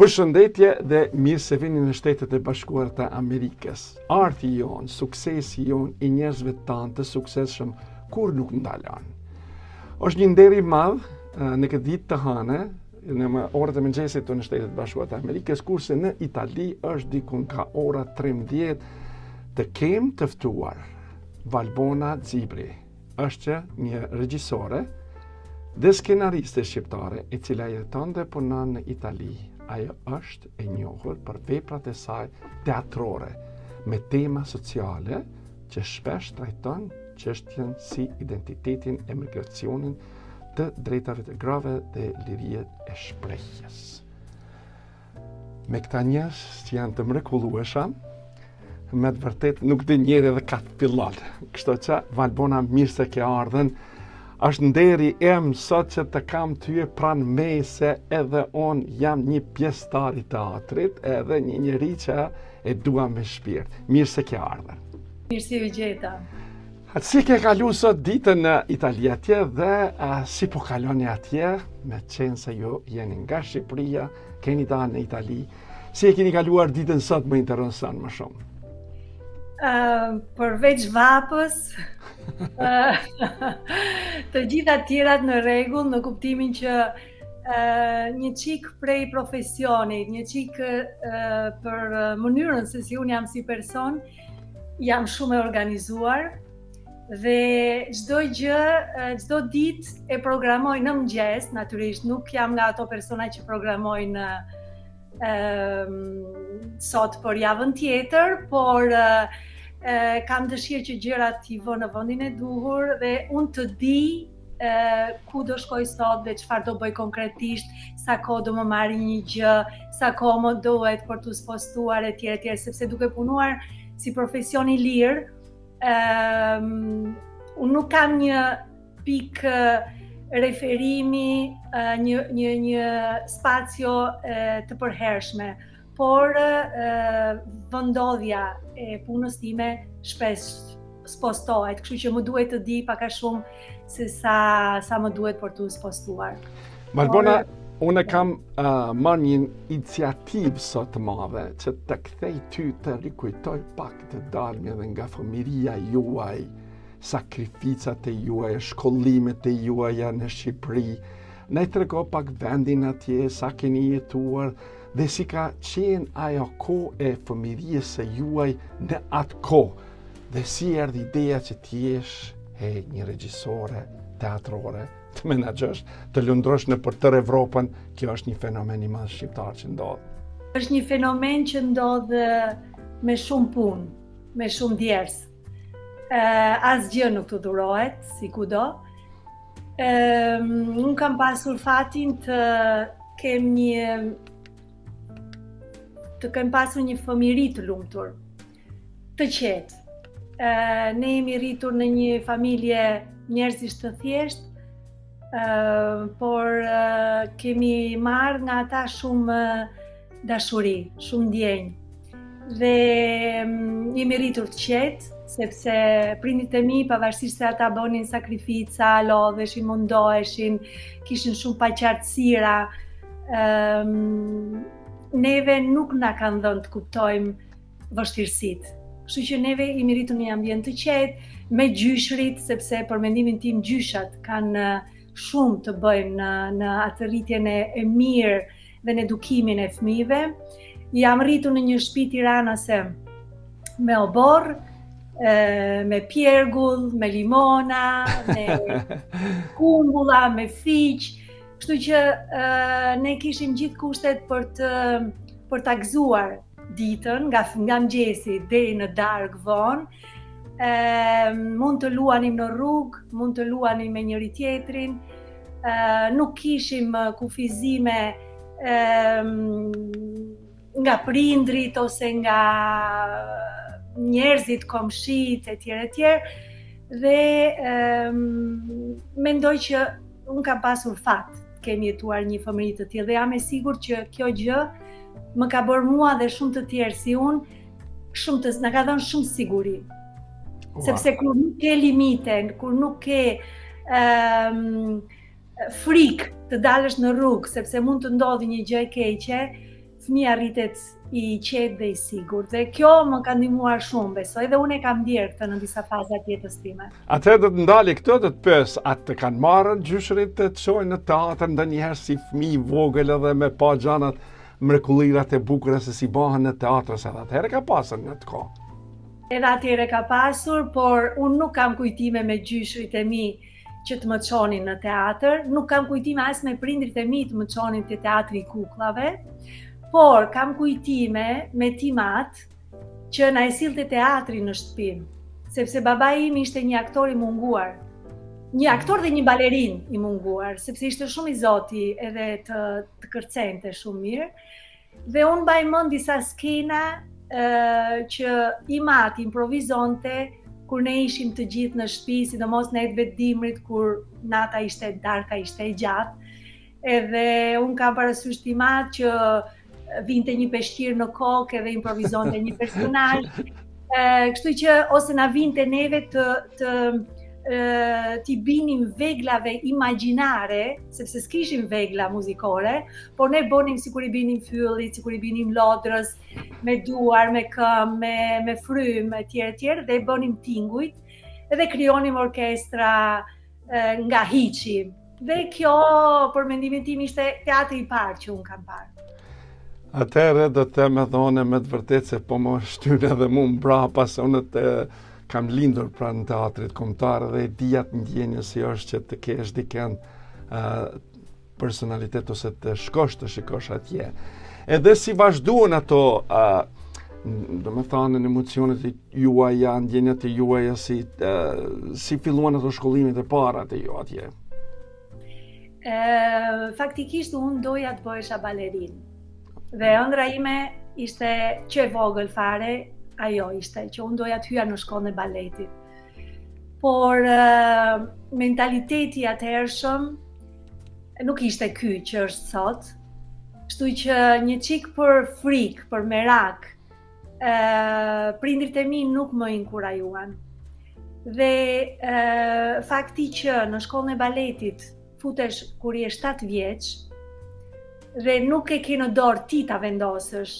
Përshëndetje dhe mirë se vini në Shtetet e Bashkuara të Amerikës. Arti jon, suksesi jon I njerëzve tanë të suksesshëm kur nuk ndalon. Është një nder I madh në këtë ditë të hënë, në orët e mëngjesit të në Shtetet e Bashkuara të Amerikës, kurse në Itali është dikun ka ora 13 të kem të ftuar Valbona Zibri. Është një regjisore dhe skenariste shqiptare e cila jeton dhe punon në Itali. Ajo është e njohur për veprat e saj teatrore me tema sociale që shpesh trajton çështjen si identitetin, emigracionin, të drejtave të grave dhe liriet e shprehjes. Me këta njerëz që janë të mrekullueshëm, me të vërtet nuk di njëri edhe katë pillon. Kështu që Valbona, mirë se ke ardhen. Është nderi em sot që të kam ty pranë me se edhe on jam një pjesëtar I teatrit, edhe një njeri që e dua me shpirt. Mirë se ke ardhen. Mirë si u gjeta. Si ke kalu sot ditën në Itali atje dhe si po kaloni atje, me qenë se ju jeni nga Shqipëria, keni dalë në Itali. Si e keni kaluar ditën sot më intereson më shumë? Përveç vapës, të gjitha tjerat në rregull, në kuptimin që një çik prej profesionit, një çik për mënyrën se si unë jam si person, jam shumë e organizuar dhe çdo gjë, çdo ditë e programoj në mëngjes, natyrisht nuk jam nga ato persona që programojnë sot për javën tjetër, por kam dëshirë që gjërat t'i vë në vendin e duhur dhe unë të di ku do shkoj sot dhe çfarë do bëj konkretisht, sa kohë do më marri një gjë, sa kohë më duhet për t'u spostuar etj, sepse duke punuar si profesion I lirë, unë nuk kam një pikë referimi, një spacio të përhershme, por vendodhja e punës time shpesh spostohet, kështu që më duhet të di pak a shumë se sa më duhet për t'u spostuar. Valbona, unë kam marrë një iniciativë sot të madhe që të kthej ty të rikujtoj pak të dalmi edhe nga fëmiria juaj, sakrificat e juaj, shkollimet e juaja në Shqipëri. Na I trego pak vendin atje, sa keni jetuar dhe si ka qenë ajo kohë e fëmirijës së juaj në atë kohë, dhe si erdhi ideja që t'jesh një regjisore teatrore, të menaxhosh, të lundrosh në për tërë Evropën. Kjo është një fenomen I madh shqiptar që ndodh. Është një fenomen që ndodh me shumë punë, me shumë djers. Asgjë nuk të durohet, si kudo. Unë kam pasur fatin të kem pasur një fëmijëri të lumtur, të qetë. Ne jemi rritur në një familje njerëzisht të thjeshtë, por kemi marrë nga ata shumë dashuri, shumë ndjenjë. Dhe jemi rritur të qetë, sepse prindit e mi, pavarësisht se ata bënin sakrifica, lodheshin, mundoheshin, kishin shumë paqartësira, neve nuk na kanë dhënë të kuptojmë vështirësitë. Kështu që neve jemi rritur në një ambient të qetë, me gjyshrit, sepse për mendimin tim gjyshat kanë shumë të bëjnë në atë rritjen e mirë dhe në edukimin e fëmijëve. Jam rritur në një shtëpi tiranase me oborr, me pjergull, me limona, me kumbulla, me fiq. Kështu që ne kishim gjithë kushtet për ta gëzuar ditën nga mëngjesi deri në darkë vonë. Mund të luanim në rrugë, mund të luanim me njëri tjetrin, nuk kishim kufizime nga prindrit ose nga njerëzit, komshit etj. Dhe mendoj që unë kam pasur fat, kemi jetuar një fëmijë të tillë dhe jam e sigurt që kjo gjë më ka bërë mua dhe shumë të tjerë si unë, na ka dhënë shumë siguri. Sepse kur nuk ke limite, kur nuk ke frikë të dalësh në rrugë, sepse mund të ndodhi një gjë e keqe, fëmia rritet i qetë dhe i sigurt. Dhe kjo më ka ndihmuar shumë, besoj, dhe unë e kam ndjerë këtë në disa faza të jetës time. Atëherë do të ndali këto do të pyes, atë të kanë marrë gjyshërit të çojnë në teatr ndonjëherë si fëmijë vogël edhe me pa gjanat mrekullirat e bukura se si bëhen në teatr, se atëherë ka pasur në të kohë. Edhe atëherë ka pasur, por unë nuk kam kujtime me gjyshrit e mi që të më çonin në teatr, nuk kam kujtime as me prindrit e mi të më çonin te teatri i kukullave, por kam kujtime me timat që na e sillte teatri në shtëpi, sepse babai im ishte një aktor i munguar. Një aktor dhe një balerin i munguar, sepse ishte shumë i zoti edhe të kërcente shumë mirë. Dhe unë mbaj mend disa skena që i mati improvizonte kur ne ishim të gjithë në shtëpi, sidomos në ditët dimrit kur nata ishte darka, ishte e gjatë. Edhe unë kam parasysh timat që vinte një peshqir në kokë edhe improvizonte një personazh. Kështu që ose na vinte neve t'i binim veglave imagjinare, sepse s'kishim vegla muzikore, por ne bonim sikur i binim fyllit, sikur i binim lodrës, me duar, me këmbë, me frymë, etj, dhe i bënim tingujt, edhe krijonim orkestra nga hiçi. Dhe kjo, për mendimin tim, ishte teatri i parë që unë kam parë. Atëherë do të them edhe me të vërtetë se po më shtyn edhe mua mbrapa se unë kam lindur pranë teatrit kombëtar dhe di atë ndjenjë si është që të kesh dikën personalitet ose të shkosh të shikosh atje. Edhe si vazhduan ato, do me thënë, në emocionet e juaja, ndjenjat e juaja, si filluan ato shkollimet e para të ju atje? Faktikisht unë doja të bëhesha balerin. Dhe ëndra ime ishte që e vogël fare, ajo ishte që unë doja të hyja në shkollën e baletit. Por mentaliteti atëhershëm nuk ishte ky që është sot. Kështu që një çik për frikë, për merak, prindrit e mi nuk më inkurajuan. Dhe fakti që në shkollën e baletit futesh kur je 7 vjeç dhe nuk e ke në dorë ti ta vendosësh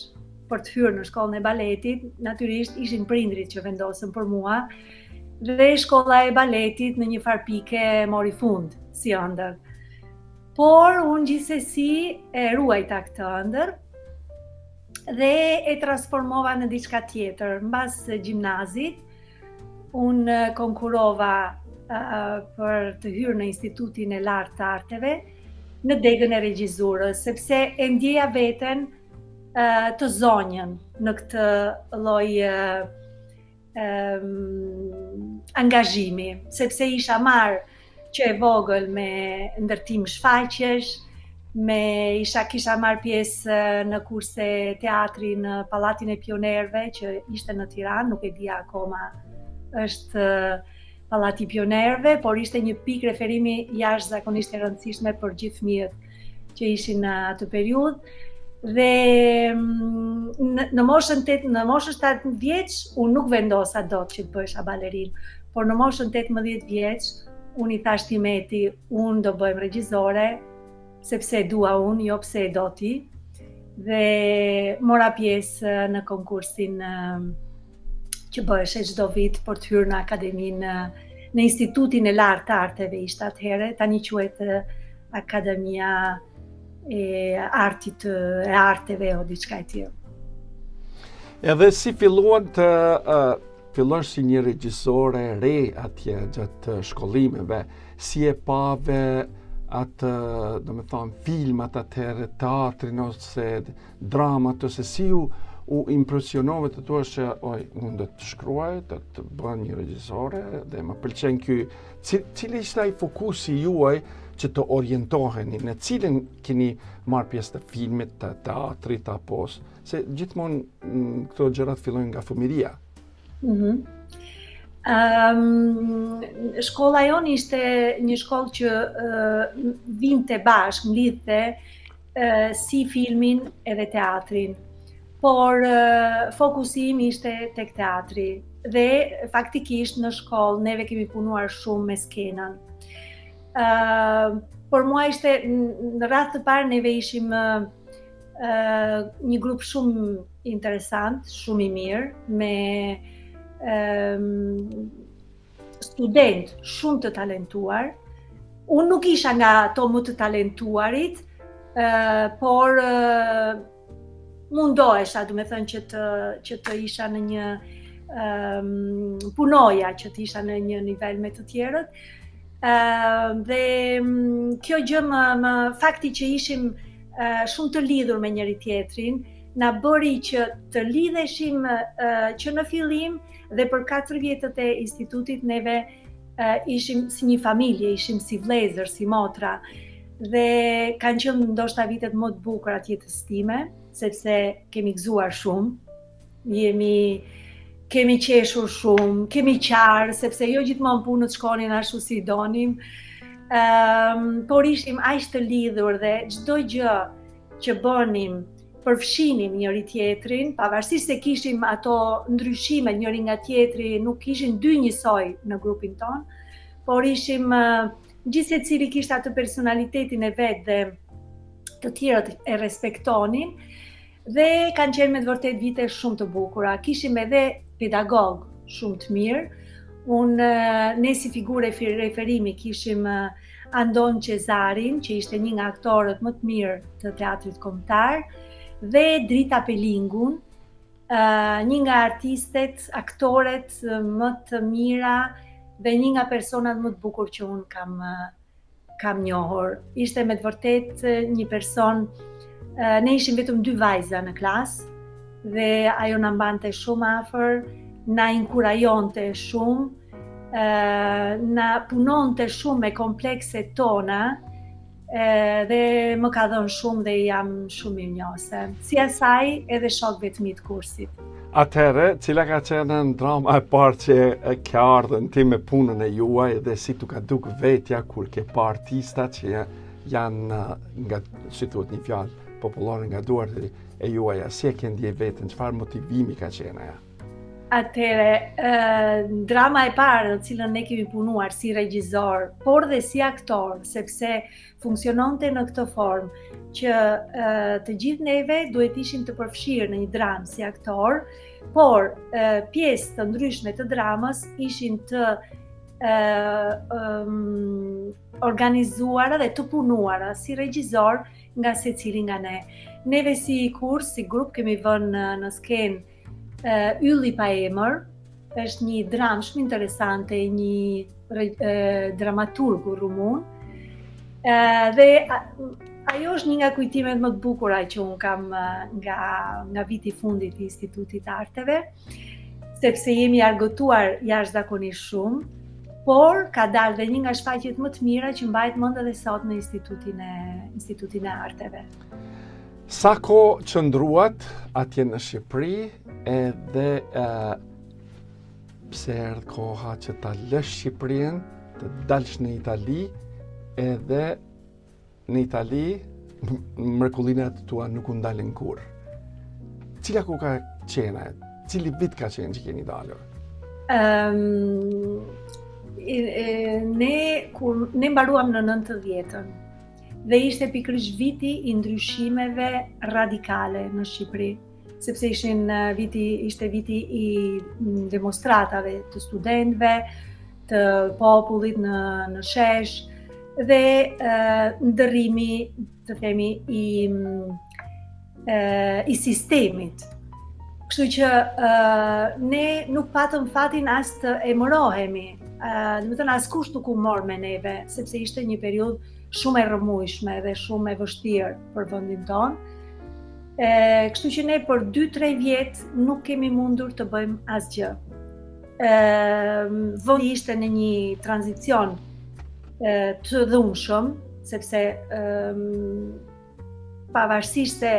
për të hyrë në shkollën e baletit, natyrisht ishin prindrit që vendosën për mua, dhe shkolla e baletit në një farë pike mori fund si ëndër. Por unë gjithsesi e ruajta këtë ëndër dhe e transformova në diçka tjetër. Mbas gjimnazit, unë konkurova për të hyrë në Institutin e Lartë të Arteve në degën e regjizurës, sepse e ndjeja veten të zonjën në këtë lloj angazhimi, sepse isha marrë që e vogël me ndërtim shfaqjesh, kisha marrë pjesë në kurse teatri në Pallatin e Pionerëve, që ishte në Tiranë, nuk e dija akoma është Pallati i Pionerëve, por ishte një pikë referimi jashtëzakonisht e rëndësishme për gjithë fëmijët që ishin në atë periudhë. Dhe në moshën 17 vjeç unë nuk vendosa dot që të bëhesha balerin, por në moshën 18 vjeç unë i thash Timeti, unë do bëhem regjizore, sepse e dua unë, jo pse e do ti, dhe mora pjesë në konkursin që bëheshe çdo vit për të hyrë në akademinë në Institutin e Lartë të Arteve ishte atëherë, tani quhet Akademia e Arteve o diçka e tillë. Edhe si filluan të fillosh si një regjisore e re atje gjatë shkollimeve, si e pave atë, do me thonë, filmat atëherë, teatrin ose dramat, ose si u impresionove të thua se unë do të shkruaj, do të bëj një regjisore dhe më pëlqen ky. Cili ishte ai fokusi juaj që të orientoheni, në cilin keni marrë pjesë të filmit, të teatrit apo se gjithmonë këto gjërat fillojnë nga fëmiria. Shkolla jonë ishte një shkollë që vinte bashkë, mlidhte si filmin edhe teatrin. Por fokusi im ishte tek teatri dhe faktikisht në shkollë neve kemi punuar shumë me skenën. Por mua ishte në radhë të parë neve ishim një grup shumë interesant, shumë i mirë, me student shumë të talentuar. Unë nuk isha nga ato më të talentuarit, por mundohesha, do me thënë që të isha në një punoja që të isha në një nivel me të tjerët. Dhe kjo gjë fakti që ishim shumë të lidhur me njëri tjetrin, na bëri që të lidheshim që në fillim dhe për 4 vjetët e institutit neve ishim si një familje, ishim si vlezër, si motra, dhe kanë qenë ndoshta vitet më të bukura të jetës time, sepse kemi gëzuar shumë, kemi qeshur shumë, kemi qarë, sepse jo gjithmonë punët shkonin ashtu si donim, por ishim aq të lidhur dhe çdo gjë që bënim përfshinim njëri tjetrin, pavarësisht se kishim ato ndryshime njëri nga tjetri, nuk ishin dy njësoj në grupin ton, por ishim gjithë secili kishte atë personalitetin e vet dhe të tjerët e respektonin dhe kanë qenë me të vërtet vite shumë të bukura. Kishim edhe pedagog shumë të mirë. Ne si figure referimi kishim Andon Cezarin, që ishte një nga aktorët më të mirë të teatrit kombëtar, dhe Drita Pelingun, një nga artistet, aktoret më të mira dhe një nga personat më të bukur që unë kam njohur. Ishte me të vërtet një person, ne ishim vetëm 2 vajza në klasë dhe ajo na mbante shumë afër, na inkurajonte shumë, na punonte shumë me komplekset tona, dhe më ka dhënë shumë dhe jam shumë mirënjohëse. Si asaj edhe shokëve të mi të kursit. Atëherë, cila ka qenë drama e parë që ke ardhën ti me punën e juaj dhe si tu ka duk vetja kur ke pa artista që janë nga, si thuhet një fjalë popullore, nga duart e juaja, si e ke ndje veten, çfarë motivimi ka qenë ajo? Atëre, drama e parë në cilën ne kemi punuar si regjizor, por dhe si aktor, sepse funksiononte në këtë formë që të gjithë neve duhet ishim të përfshirë në një dramë si aktor, por pjesë të ndryshme të dramës ishin të organizuara dhe të punuara si regjizor nga secili nga ne. Neve si kurs, si grup kemi vënë në skenë Ylli pa emër, është një dramë shumë interesante, një dramaturgu rumun, dhe ajo është një nga kujtimet më të bukura që unë kam nga viti fundit i Institutit Arteve, sepse jemi argëtuar jashtëzakonisht shumë, por ka dalë dhe një nga shfaqjet më të mira që mbahet mend edhe sot në Institutin e Arteve. Sa ko qëndruat atje në Shqipëri edhe pse erdhë koha që ta lësh Shqipërinë, të dalësh në Itali, edhe në Itali mrekullinat tua nuk u ndalën kurrë. Cila ku ka qenë? Cili vit ka qenë që keni dalur? Ne mbaruam në 90-ën. Dhe ishte pikërisht viti i ndryshimeve radikale në Shqipëri, sepse ishte viti i demonstratave të studentëve, të popullit në shesh dhe ndërrimi, të themi, i sistemit. Kështu që ne nuk patëm fatin as të emërohemi, do të thënë askush nuk u mor me neve, sepse ishte një periudhë shumë e rrëmujshme dhe shumë e vështirë për vendin tonë. Kështu që ne për 2-3 vjet nuk kemi mundur të bëjmë asgjë. Vendi ishte në një tranzicion të dhunshëm, sepse pavarësisht se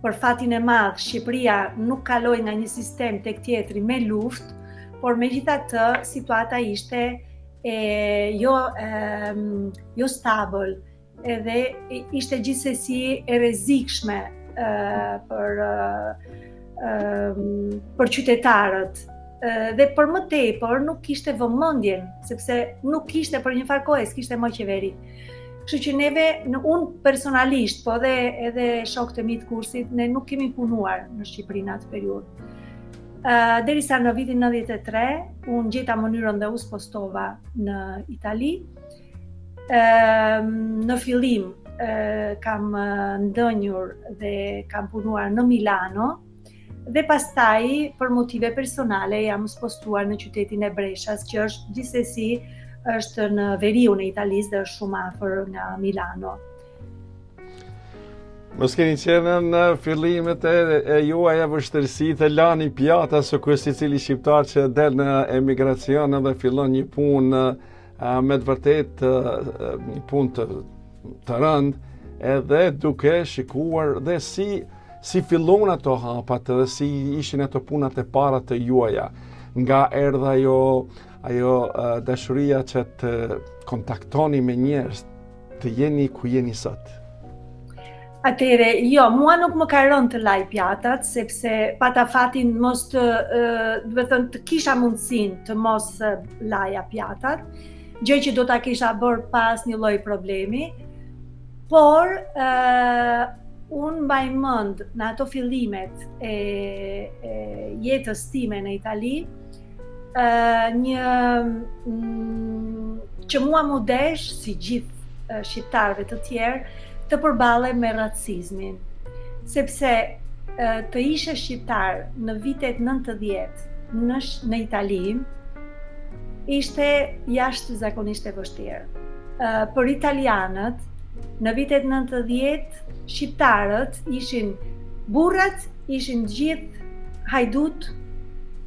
për fatin e madh Shqipëria nuk kaloi nga një sistem tek tjetri me luftë, por megjithatë situata ishte jo stabil, edhe ishte gjithsesi e rrezikshme për qytetarët. Dhe për më tepër nuk kishte vëmendjen, sepse nuk kishte për një farë kohe, s'kishte më qeveri. Kështu që unë personalisht, po edhe shokët e mi të kursit, ne nuk kemi punuar në Shqipëri në atë periudhë. Derisa në vitin 93, unë gjeta mënyrën dhe u spostova në Itali. Në fillim kam ndënjur dhe kam punuar në Milano dhe pastaj për motive personale jam spostuar në qytetin e Breshas, që është gjithsesi është në veriun e Italisë dhe është shumë afër nga Milano. Mos keni qenë në fillimet e juaja vështirësi të lani pjata së kërë cili shqiptar që del në emigracion dhe fillon një punë me të vërtet një punë të rënd, edhe duke shikuar dhe si fillon ato hapat dhe si ishin ato punat e para të juaja, nga erdha ajo dashuria që të kontaktoni me njerëz, të jeni ku jeni sot. Atëre, jo, mua nuk më ka rënë të laj pjatat, sepse pata fatin mos të kisha mundësin të mos laja pjatat, gjë që do ta kisha bërë pas një lloj problemi, por unë mbaj mend në ato fillimet e jetës time në Itali, që mua më desh, si gjithë shqiptarëve të tjerë, të përballej me racizmin, sepse të ishe shqiptar në vitet 90 në Itali ishte jashtëzakonisht e vështirë. Për italianët, në vitet 90 shqiptarët ishin burrat, ishin gjithë hajdut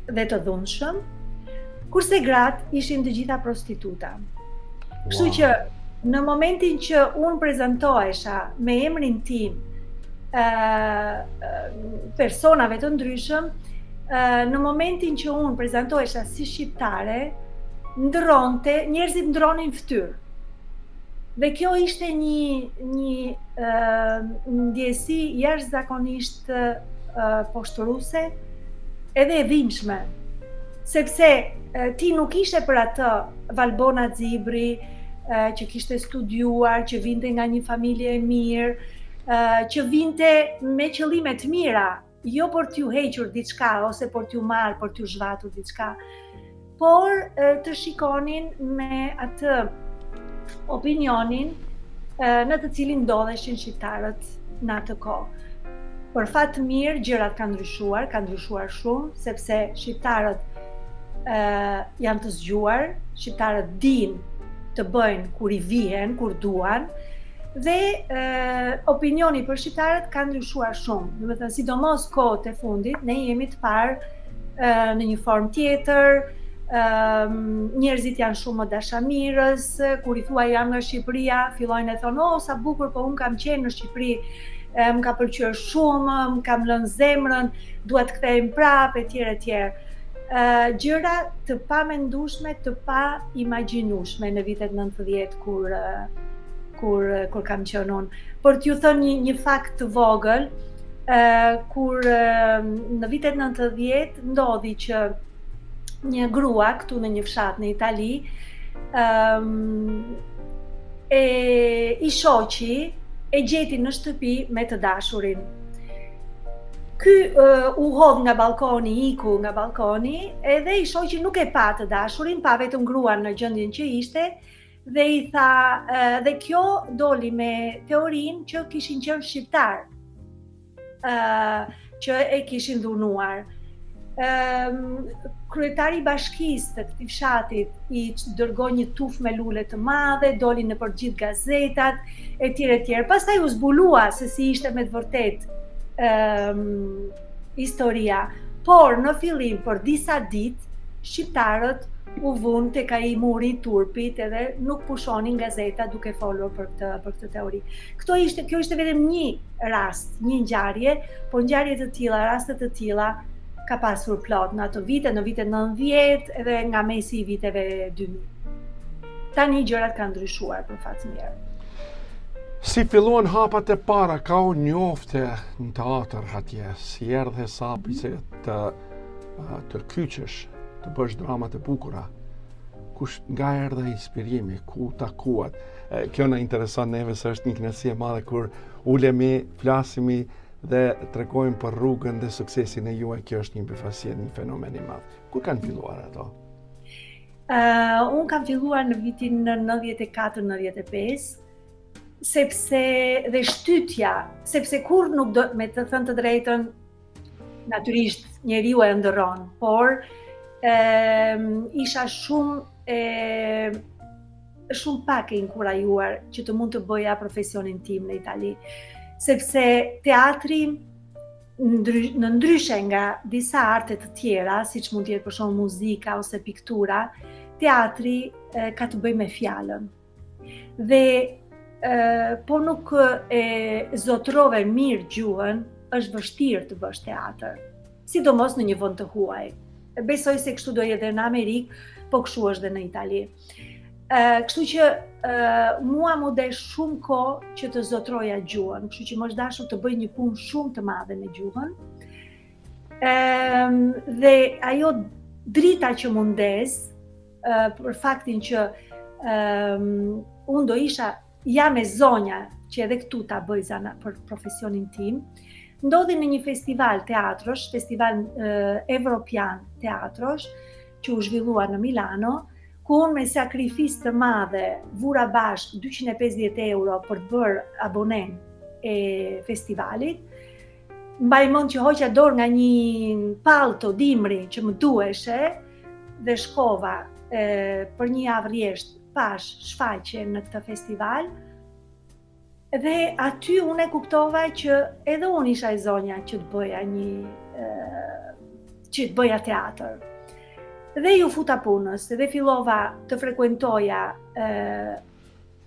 dhe të dhunshëm, kurse gratë ishin të gjitha prostituta. Kështu që në momentin që unë prezantohesha me emrin tim personave të ndryshëm, në momentin që unë prezantohesha si shqiptare, njerëzit ndronin fytyrë. Dhe kjo ishte një ndjesi jashtëzakonisht poshtëruese edhe e dhimbshme, sepse ti nuk ishe për atë Valbona Xibri, që kishte studiuar, që vinte nga një familje e mirë, që vinte me qëllime të mira, jo për t'ju hequr diçka ose për t'ju marrë, për t'ju zhvatur diçka, por të shikonin me atë opinionin në të cilin ndodheshin shqiptarët në atë kohë. Për fat të mirë, gjërat kanë ndryshuar shumë, sepse shqiptarët janë të zgjuar, shqiptarët dinë të bëjnë kur i vihen, kur duan, dhe opinioni për shqiptarët ka ndryshuar shumë. Do të thënë, sidomos kohët e fundit, ne jemi të parë në një formë tjetër, njerëzit janë shumë më dashamirës, kur i thua jam nga Shqipëria, fillojnë e thonë, sa bukur, po unë kam qenë në Shqipëri, më ka pëlqyer shumë, më kam lënë zemrën, dua të kthejmë prapë, etj. Gjëra të pa mendueshme, të pa imagjinueshme në vitet 90 kur kam qenë unë. Për t'ju thënë një fakt të vogël, kur në vitet 90 ndodhi që një grua këtu në një fshat në Itali i shoqi e gjeti në shtëpi me të dashurin. Ky u hodh nga balkoni, iku nga balkoni, edhe i shoqi nuk e pa të dashurin, pa vetëm gruan në gjendjen që ishte, dhe i tha, dhe kjo doli me teorinë që kishin qenë shqiptar, që e kishin dhunuar. Kryetari i bashkisë të këtij fshatit i dërgoi një tufë me lule të madhe, doli në për gjithë gazetat, etj. Pastaj u zbulua se si ishte me të vërtetë historia, por në fillim për disa ditë shqiptarët u vunë tek ai muri i turpit edhe nuk pushonin gazeta duke folur për këtë teori. Kjo ishte vetëm një rast, një ngjarje, por ngjarje të tilla, raste të tilla ka pasur plot në ato vite, në vitet 90 edhe nga mesi i viteve 2000. Tani gjërat kanë ndryshuar për fat të mirë. Si filluan hapat e para, ka u njofte në teatr atje, si erdhe sapi se të kyçesh, të bësh dramat e bukura, kush nga erdha inspirimi, ku takuat. Kjo na intereson neve se është një kënaqësi e madhe kur ulemi, flasimi dhe tregojmë për rrugën dhe suksesin e juaj. Kjo është një befasi, një fenomen i madh. Kur kanë filluar ato? Unë kam filluar në vitin 94-95, sepse dhe shtytja, sepse kur nuk do, me të thënë të drejtën, natyrisht njeriu e ndërron, por isha shumë pak e inkurajuar që të mund të bëja profesionin tim në Itali, sepse teatri në ndryshe nga disa arte të tjera, siç mund të jetë për shembull muzika ose piktura, teatri ka të bëjë me fjalën. Dhe po nuk e zotrove mirë gjuhën, është vështirë të bësh teatr, sidomos në një vend të huaj. Besoj se kështu do jetë në Amerikë, po kështu është dhe në Itali. Kështu që mua më desh shumë kohë që të zotroja gjuhën, kështu që më është dashur të bëj një punë shumë të madhe me gjuhën. Dhe ajo drita që mundes, për faktin që unë do isha jam e zonja që edhe këtu ta bëj zana për profesionin tim, ndodhi në një festival teatrosh, festival evropian teatrosh, që u zhvillua në Milano, ku unë me sakrifisë të madhe vura bashk 250 euro për të bërë abonen e festivalit. Mbaj mend që hoqja dorë nga një palto dimri që më duheshe dhe shkova për një javë rresht pash shfaqje në këtë festival. Dhe aty unë e kuptova që edhe unë isha e zonja që të bëja teatr. Dhe ju futa punës, dhe fillova të frekuentoja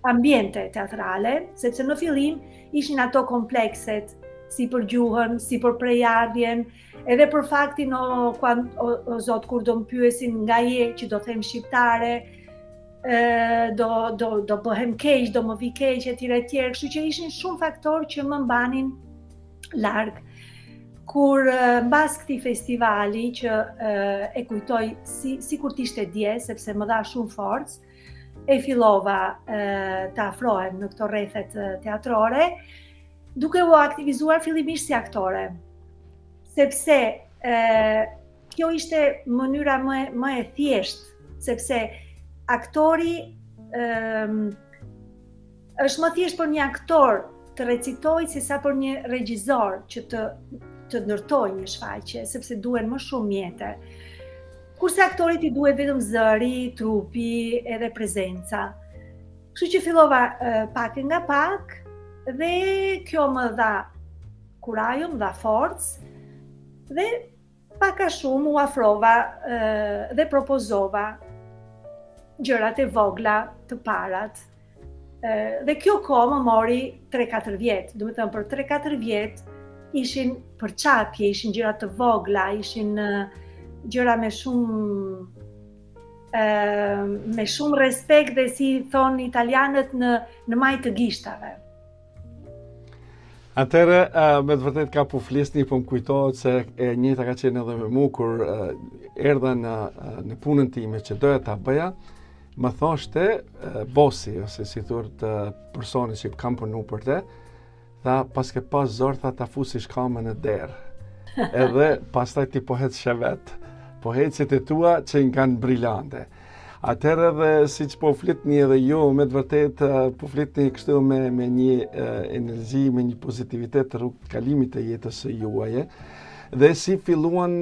ambiente teatrale, sepse në fillim ishin ato komplekset, si për gjuhën, si për prejardhjen, edhe për faktin o zot kur do më pyesin nga je që do them shqiptare, do bëhem keq, do më vi keq e tjere tjere, kështu që ishin shumë faktorë që më mbanin larg. Kur mbas këtij festivali që e kujtoj si kur t'ishte dje, sepse më dha shumë forcë, e fillova të afrohem në këto rrethet teatrore, duke u aktivizuar fillimisht si aktore. Sepse kjo ishte mënyra më e thjeshtë, sepse aktori është më thjesht për një aktor të recitojë sesa për një regjisor që të ndërtoj një shfaqje, sepse duhen më shumë mjete. Kurse aktorit i duhet vetëm zëri, trupi edhe prezenca. Kështu që fillova pak nga pak dhe kjo më dha kurajo, më dha forcë dhe pak a shumë u afrova dhe propozova gjërat e vogla të parat. Dhe kjo kohë më mori 3-4 vjetë, do të thënë për 3-4 vjetë ishin përçapje, ishin gjëra të vogla, ishin gjëra me shumë respekt dhe si thonë italianët në maj të gishtave. Atëherë, me të vërtet ka po flisni, po më kujtohet se e njëjta ka qenë edhe me mua kur erdha në punën time që doja ta bëja, më thoshte bosi ose si thuhet personi që kam punu për te, tha pas ke pas zor tha ta fusish kamën në derë. Edhe pastaj ti po hec shevet, po hecet e tua që i kanë brillante. Atëherë edhe siç po flitni edhe ju, me të vërtet po flitni kështu me një energji, me një pozitivitet të rrugë kalimit të jetës së juaje. Dhe si filluan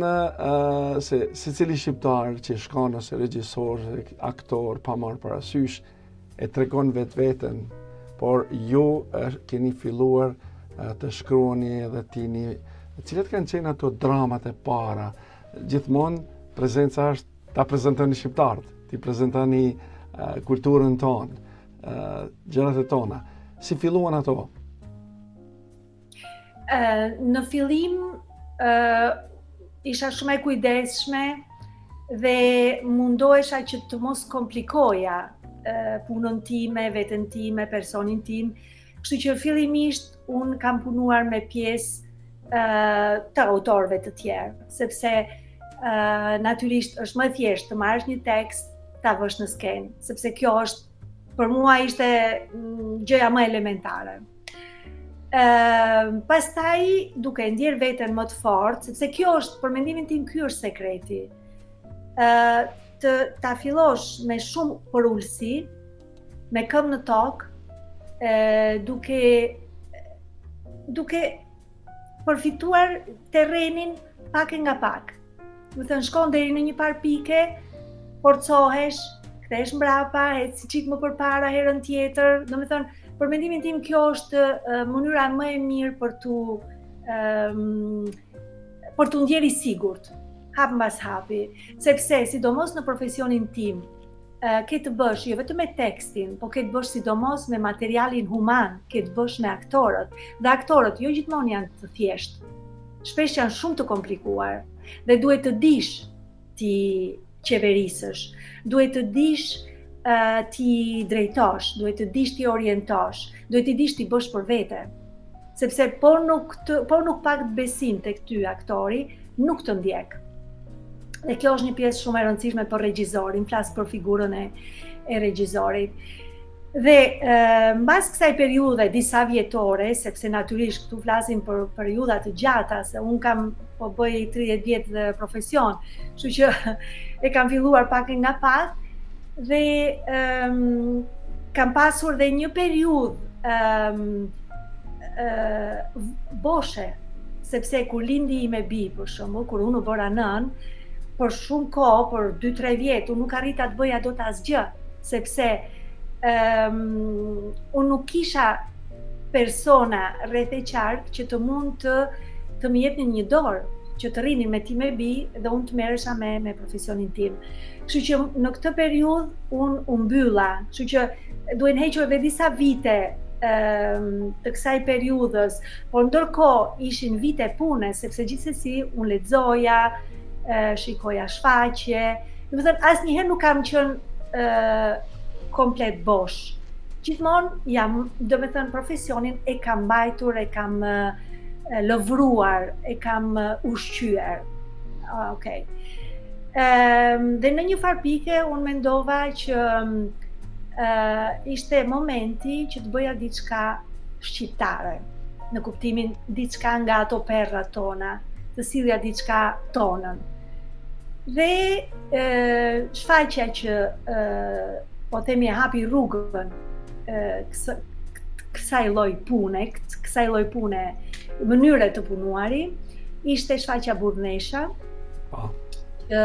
se secili shqiptar që shkon ose regjisor, aktor, pa marrë parasysh, e tregon vetveten, por ju keni filluar të shkruani dhe tini, cilat kanë qenë ato dramat e para. Gjithmonë prezenca është ta prezantoni shqiptarët, ti prezantoni kulturën tonë, gjërat e tona. Si filluan ato? Në fillim isha shumë e kujdesshme dhe mundohesha që të mos komplikoja punën time, veten time, personin tim. Kështu që fillimisht unë kam punuar me pjesë të autorëve të tjerë, sepse natyrisht është më thjesht të marrësh një tekst ta vësh në skenë, sepse kjo është, për mua ishte gjëja më elementare. Pastaj, duke ndjerë veten më të fortë, sepse kjo është, për mendimin tim, ky është sekreti. Ta fillosh me shumë përullësi, me këmbë në tokë, duke përfituar terrenin pak e nga pak. Do thënë, shkon deri në një par pike, forcohesh, kthesh mbrapa, eci çik më përpara herën tjetër. Domethënë, për mendimin tim kjo është mënyra më e mirë për t'u ndjeri sigurt, hap mbas hapi, sepse sidomos në profesionin tim, ke të bësh jo vetëm me tekstin, po ke të bësh sidomos me materialin human, ke të bësh me aktorët. Dhe aktorët jo gjithmonë janë të thjeshtë, shpesh janë shumë të komplikuar dhe duhet të dish ti qeverisësh, duhet të dish ti drejtosh, duhet të dish ti orientosh, duhet të dish ti bësh për vete. Sepse po nuk pak të besim tek ty aktori, nuk të ndjek. Dhe kjo është një pjesë shumë e rëndësishme për regjizorin, flas për figurën e regjizorit. Dhe mbas kësaj periudhe disa vjetore, sepse natyrisht këtu flasim për periudha të gjata, se unë kam po bëj 30 vjet dhe profesion, kështu që e kam filluar pak nga pak dhe kam pasur dhe një periudhë boshe, sepse kur lindi ime bi, për shembull, kur unë u bëra nën, për shumë kohë, për 2-3 vjet, unë nuk arrita të bëja dot asgjë, sepse unë nuk kisha persona rreth e qark që të mund të më jepnin një dorë, që të rrinin me ti me bi dhe unë të merresha me profesionin tim. Kështu që në këtë periudhë unë u mbylla, kështu që duhen hequr edhe disa vite të kësaj periudhës, por ndërkohë ishin vite pune, sepse gjithsesi unë lexoja, shikoja shfaqje, do të thënë asnjëherë nuk kam qenë komplet bosh. Gjithmonë jam, do të thënë, profesionin e kam mbajtur, e kam lëvruar, e kam ushqyer. Okej. Dhe në një farë pike unë mendova që ishte momenti që të bëja diçka shqiptare, në kuptimin diçka nga ato perrat tona, të sillja diçka tonën. Dhe shfaqja që po themi e hapi rrugën kësaj lloj pune, mënyre të punuari, ishte shfaqja Burrnesha, që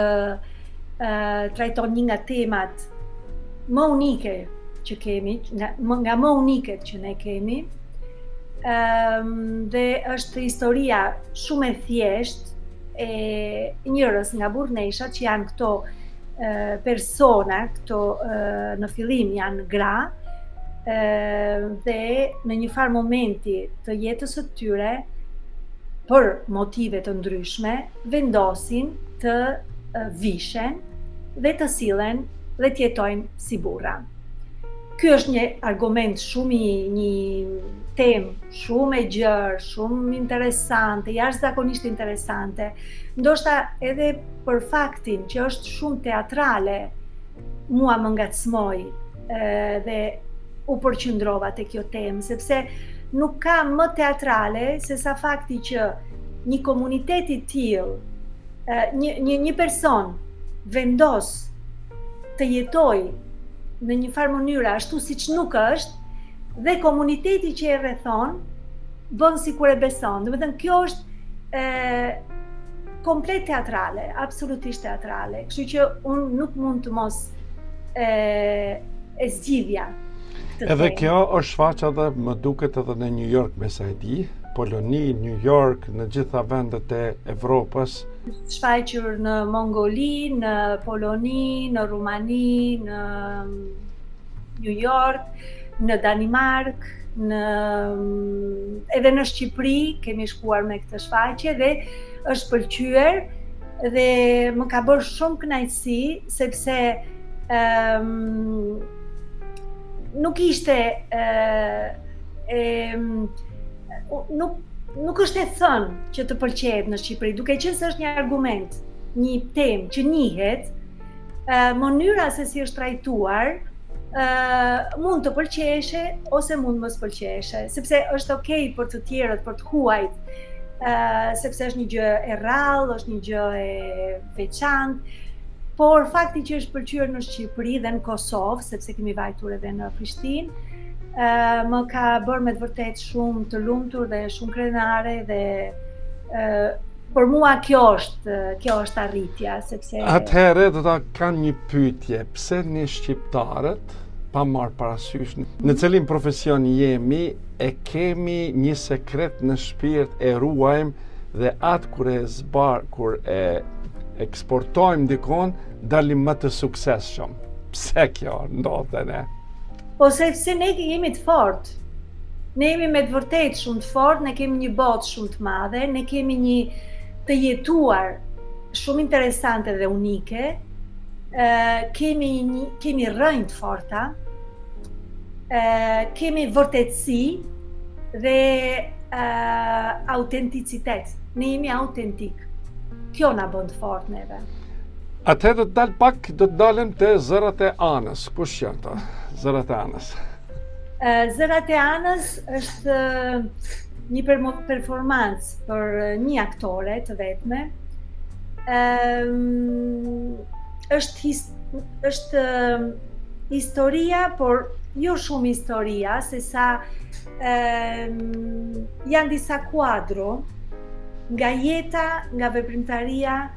trajton një nga temat më unike që kemi, nga më uniket që ne kemi, dhe është historia shumë e thjeshtë e njërës nga Burrnesha, që janë këto persona, këto në fillim janë gra, dhe në një farë momenti të jetës së tyre, për motive të ndryshme, vendosin të vishen dhe të sillen dhe të jetojnë si burra. Ky është një argument shumë një temë shumë e gjerë, shumë interesante, jashtëzakonisht interesante. Ndoshta edhe për faktin që është shumë teatrale, mua më ngacmoi dhe u përqendrova te kjo temë, sepse nuk ka më teatrale se sa fakti që një komunitet i tillë, një person vendos të jetojë në një farë mënyra ashtu siç nuk është, dhe komuniteti që e rrethon bën sikur e beson. Domethënë kjo është komplet teatrale, absolutisht teatrale. Kështu që unë nuk mund të mos e zgjidhja. Edhe kjo është shfaqja dhe më duket edhe në New York, me sa e di, Poloni, New York, në gjitha vendet e Evropës. Shfaqur në Mongoli, në Poloni, në Rumani, në New York, në Danimark, edhe në Shqipëri kemi shkuar me këtë shfaqje dhe është pëlqyer dhe më ka bërë shumë kënaqësi, sepse nuk ishte nuk është e thënë që të pëlqejet në Shqipëri, duke qenë se është një argument, një temë që njihet, mënyra se si është trajtuar mund të pëlqeshe ose mund mos pëlqeshe, sepse është okay për të tjerët për të huajt, sepse është një gjë e rrallë, është një gjë e veçantë, por fakti që është pëlqyer në Shqipëri dhe në Kosovë, sepse kemi vajtur edhe në Prishtinë, më ka bërë me të vërtet shumë të lumtur dhe shumë krenare dhe për mua kjo është arritja, sepse... Atëherë do ta kanë një pyetje, pse ne shqiptarët, pa marrë parasysh në cilin profesion jemi, e kemi një sekret në shpirt, e ruajmë dhe atë kur e eksportojmë dikon, dalim më të suksesshëm. Pse kjo ndodhe ne? Po sepse ne jemi të fortë. Ne jemi me të vërtet shumë të fortë, ne kemi një botë shumë të madhe, ne kemi një të jetuar shumë interesante dhe unike, kemi rrënjë të forta, kemi vërtetësi dhe autenticitet. Ne jemi autentik. Kjo na bën të fortë neve. Atëherë do të dalim te zërat e anës. Kush janë ta? Zërat e anës. Zërat e anës është një performancë për një aktore të vetme. Është historia, por jo shumë historia, se sa janë disa kuadro nga jeta, nga veprimtaria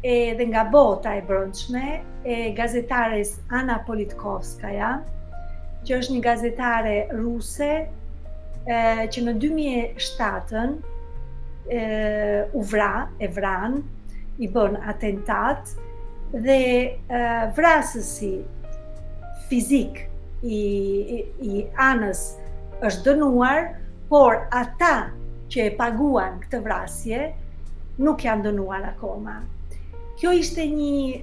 dhe nga bota e brendshme e gazetares Anna Politkovskaja, që është një gazetare ruse që në 2007 u vran, i bën atentat dhe vrasësi fizik i Anës është dënuar, por ata që e paguan këtë vrasje nuk janë dënuar akoma. Kjo ishte një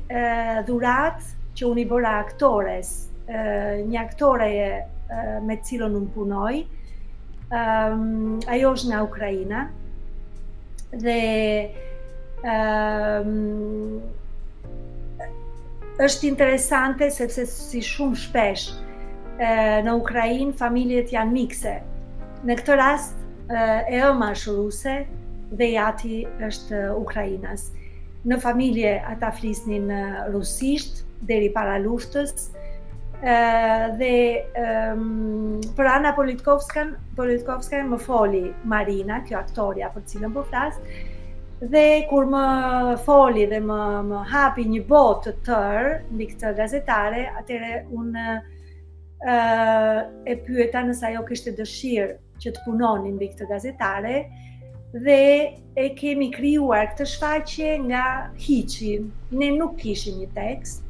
dhuratë që unë i bëra aktores, një aktore me cilën unë punoj. Ajo është nga Ukraina dhe është interesante sepse si shumë shpesh në Ukrainë familjet janë mikse. Në këtë rast e ëma është ruse dhe jati është Ukrainas. Në familje ata flisnin rusisht deri para luftës dhe për Anna Politkovskaja më foli Marina, kjo aktoria për cilën po flas, dhe kur më foli dhe më hapi një botë të tërë mbi këtë gazetare, atëre unë e pyeta nëse ajo kishte dëshirë që të punonin mbi këtë gazetare dhe e kemi krijuar këtë shfaqje nga hiçi. Ne nuk kishim një tekst,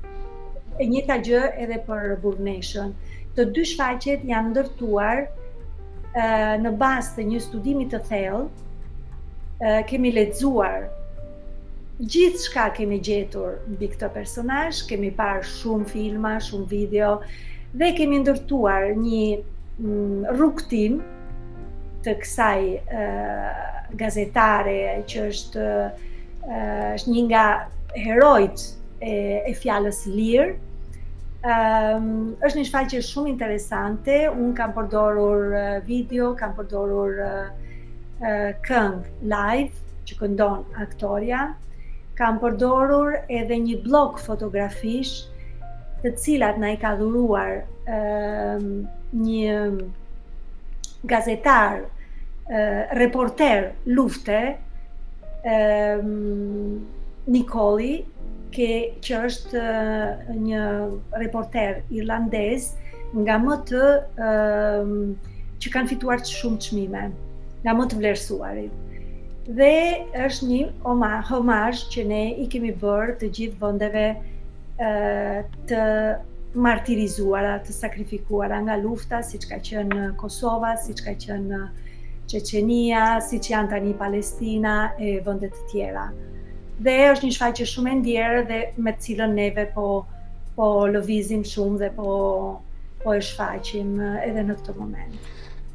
e njëjta gjë edhe për Burneshën. Të dy shfaqjet janë ndërtuar në bazë të një studimi të thellë. Kemi lexuar gjithçka kemi gjetur mbi këtë personazh, kemi parë shumë filma, shumë video dhe kemi ndërtuar një rrugtim të kësaj gazetare që është një nga herojt e fjalës lirë. Është një shfaqje shumë interesante. Unë kam përdorur video, kam përdorur këngë live që këndon aktoria, kam përdorur edhe një blok fotografish të cilat na i ka dhuruar një gazetar, reporter lufte, Nikoli, që është një reporter irlandez nga më të që kanë fituar shumë çmime, nga më të vlerësuarit. Dhe është një homazh që ne i kemi bërë të gjithë vendeve të martirizuara, të sakrifikuara nga lufta, siç ka qenë Kosova, siç ka qenë Çeçenia, siç janë tani Palestina e vende të tjera. Dhe është një shfaqje shumë e ndjerë dhe me të cilën neve po lëvizim shumë dhe po e shfaqim edhe në këtë moment.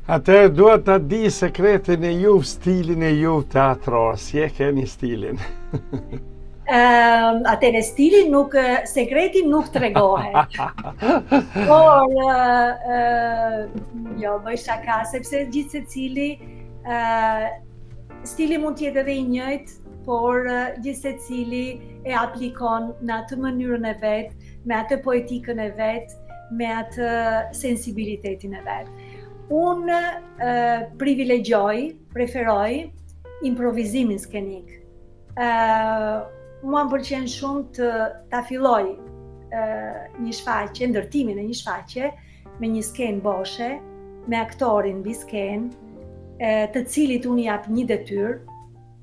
Atëherë duhet ta di sekretin e juve, stilin e juve teatror, si e keni stilin? Atëre stili nuk, sekreti nuk tregohet. Por, jo, bëj shaka, sepse gjithë secili stili mund të jetë edhe i njëjtë, por gjithë secili e aplikon në atë mënyrën e vet, me atë poetikën e vet, me atë sensibilitetin e vet. Unë preferoj improvizimin skenik. Mua më pëlqen shumë ta filloj një shfaqje, ndërtimin e një shfaqje me një skenë boshe, me aktorin mbi skenë, të cilit unë jap një detyrë,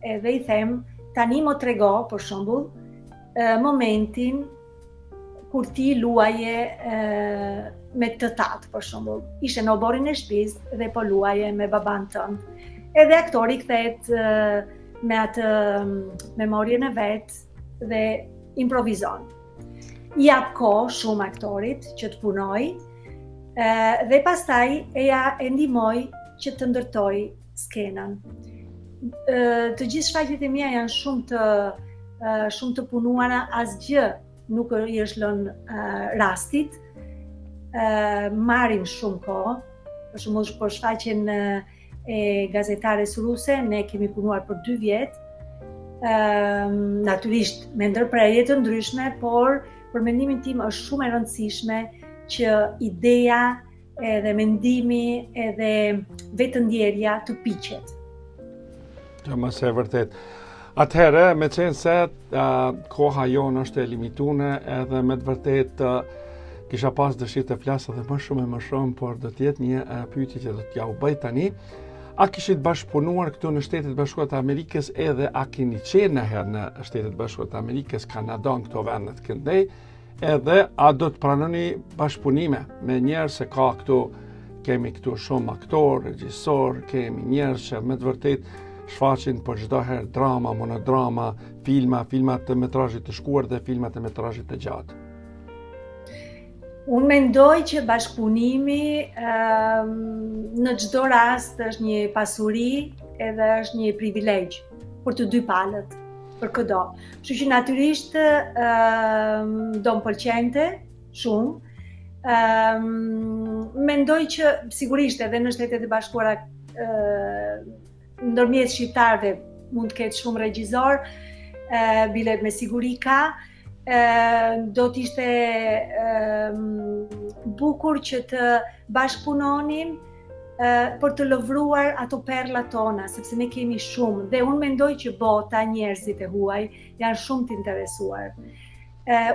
edhe i them tani mo trego, për shembull, momentin kur ti luaje me të tatë, për shembull. Ishe në oborin e shtëpisë dhe po luaje me baban tënd. Edhe aktori kthehet me atë memorien e vet dhe improvizon. I jap kohë shumë aktorit që të punoj dhe pastaj e ndihmoj që të ndërtoj skenën. Të gjithë shfaqjet e mia janë shumë të punuara, asgjë nuk i është lënë rastit. Marrim shumë kohë. Për shembull, për shfaqjen e gazetares ruse ne kemi punuar për 2 vjet. Natyrisht me ndërprerje të ndryshme, por për mendimin tim është shumë e rëndësishme që ideja edhe mendimi edhe vetëndjerja të piqet. Që më se vërtet. Atëherë, me qenë se koha jonë është e limitune edhe me të vërtet kisha pas dëshirë të flasë edhe më shumë, por do t'jetë një pyetje që do t'ja u bëj tani. A kishit bashkëpunuar këtu në Shtetet Bashkuara të Amerikës edhe a keni qenë herë në Shtetet Bashkuara të Amerikës, Kanada, në këto vende të këndej, edhe a do të pranoni bashkëpunime me njerëz se kemi këtu shumë aktor, regjisor, kemi njerëz që me të vërtet shfaqin për çdo herë drama, monodrama, filmat të metrazhit të shkuar dhe filmat të metrazhit të gjatë. Unë mendoj që bashkëpunimi në çdo rast është një pasuri edhe është një privilegj për të dy palët, për këdo. Kështu që natyrisht do më pëlqente shumë. Mendoj që sigurisht edhe në Shtetet e Bashkuara ndërmjet shqiptarëve mund të ketë shumë regjisor, bile me siguri ka. Do t'ishte bukur që të bashkëpunonim për të lëvruar ato perlat tona, sepse ne kemi shumë dhe unë mendoj që bota, njerëzit e huaj janë shumë të interesuar.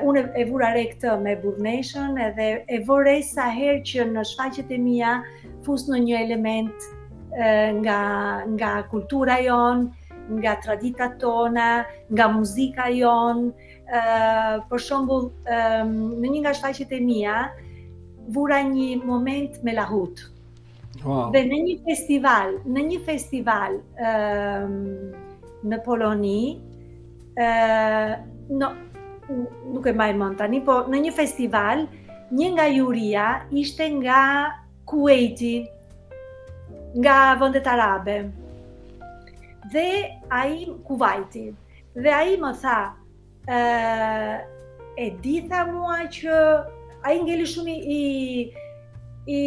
Unë e vura re këtë me Burnation edhe e vërej sa herë që në shfaqjet e mia fus në një element nga kultura jon, nga traditat tona, nga muzika jon. Për shembull, në një nga shfaqjet e mia vura një moment me lahut. Wow. Dhe në një festival në Poloni, nuk e mbaj mend tani, po në një festival, një nga juria ishte nga Kuwaiti, nga vendet arabe. Dhe ai Kuwaiti. Dhe ai më tha, e di tha mua që ai ngeli shumë i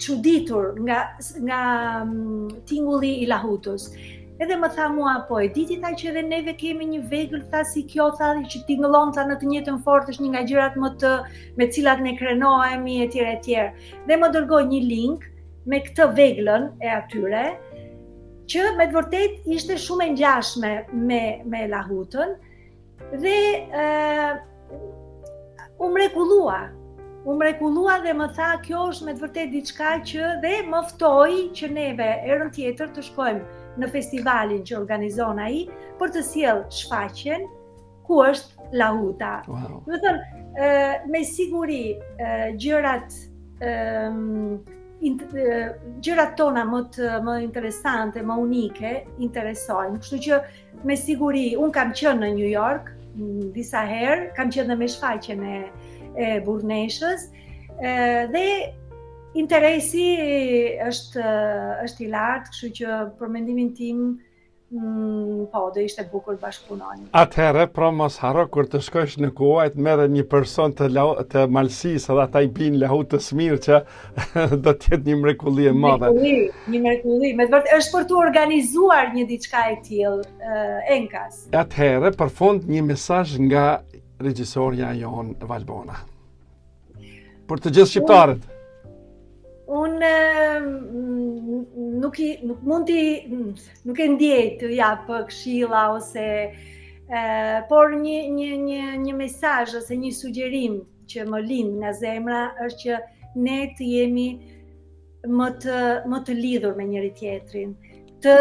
çuditur nga tingulli i lahutës. Edhe më tha mua, po e diti tha që edhe neve kemi një vegël tha si kjo tha që tingëllon tha në të njëjtën fort, është një nga gjërat me cilat ne krenohemi etj. Dhe më dërgoi një link me këtë veglën e atyre që me të vërtet ishte shumë e ngjashme me lahutën dhe u mrekullua dhe më tha kjo është me të vërtet diçka që dhe më ftoi që neve herën tjetër të shkojmë në festivalin që organizon ai për të sjell shfaqjen ku është lahuta. Wow. Do të thënë, me siguri gjërat tona më interesante, më unike, interesojnë. Kështu që me siguri unë kam qenë në New York disa herë, kam qenë me shfaqjen e Burneshës dhe interesi është i lartë, kështu që për mendimin tim Po, do ishte bukur të bashkëpunoni. Atëherë, pra mos haro kur të shkosh në Kuwait, merre një person të Malsisë dhe ata i binë lahutës mirë që do të jetë një mrekulli e madhe. Një mrekulli. Me të vërtetë është për të organizuar një diçka e tillë, Enkas. Atëherë, për fund një mesazh nga regjisorja jon Valbona. Për të gjithë shqiptarët. Unë nuk e ndjej të jap këshilla ose por një mesazh ose një sugjerim që më lind nga zemra është që ne të jemi më të lidhur me njëri tjetrin, të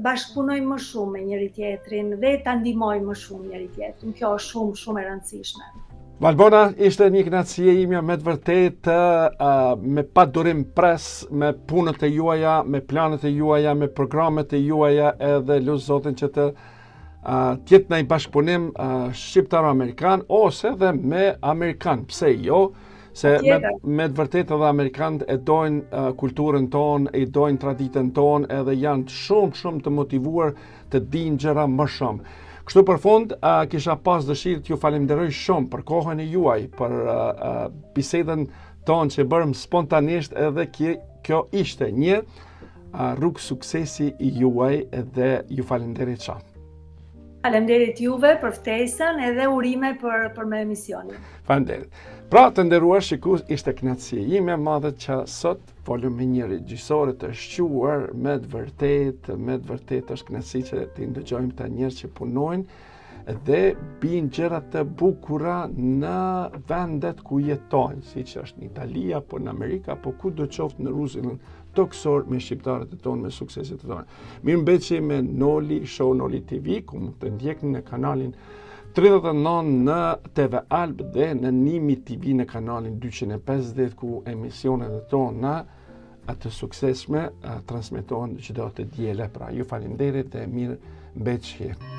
bashkëpunojmë më shumë me njëri tjetrin dhe ta ndihmojmë më shumë njëri tjetrin. Kjo është shumë e rëndësishme. Valbona, ishte një kënaqësi ime me të vërtetë, me pa durim pres, me punët e juaja, me planet e juaja, me programet e juaja, edhe lut Zotin që të tjetë në i bashkëpunim shqiptar-amerikan ose dhe me amerikan. Pse jo? Se me të vërtetë edhe amerikanët e dojnë kulturën tonë, e dojnë traditën tonë, edhe janë shumë të motivuar të dinë gjëra më shumë. Kështu për fund, kisha pas dëshirë t'ju falenderoj shumë për kohën e juaj, për bisedën tonë që bërëm spontanisht, edhe kjo ishte një rrugë suksesi i juaj dhe ju falenderit shumë. Faleminderit juve për ftesën edhe urime për me emisionin. Faleminderit. Pra, të nderuar shikues, ishte kënaqësi ime e madhe që sot folëm me një regjisore të shquar, me të vërtet është kënaqësi që të ndëgjojmë ta njerëz që punojnë dhe bin gjëra të bukura në vendet ku jetojnë, siç është në Itali apo në Amerikë apo kudo qoftë në rrugën toksor me shqiptarët e tonë, me sukseset e tonë. Mirëmbëjtje me Noli, Show Noli TV, ku mund të ndjekni në kanalin 39 në TV Alb dhe në Nimi TV në kanalin 250, ku emisionet e tona të suksesshme transmetohen çdo të diele. Pra, ju falenderit dhe mirëmbëjtje.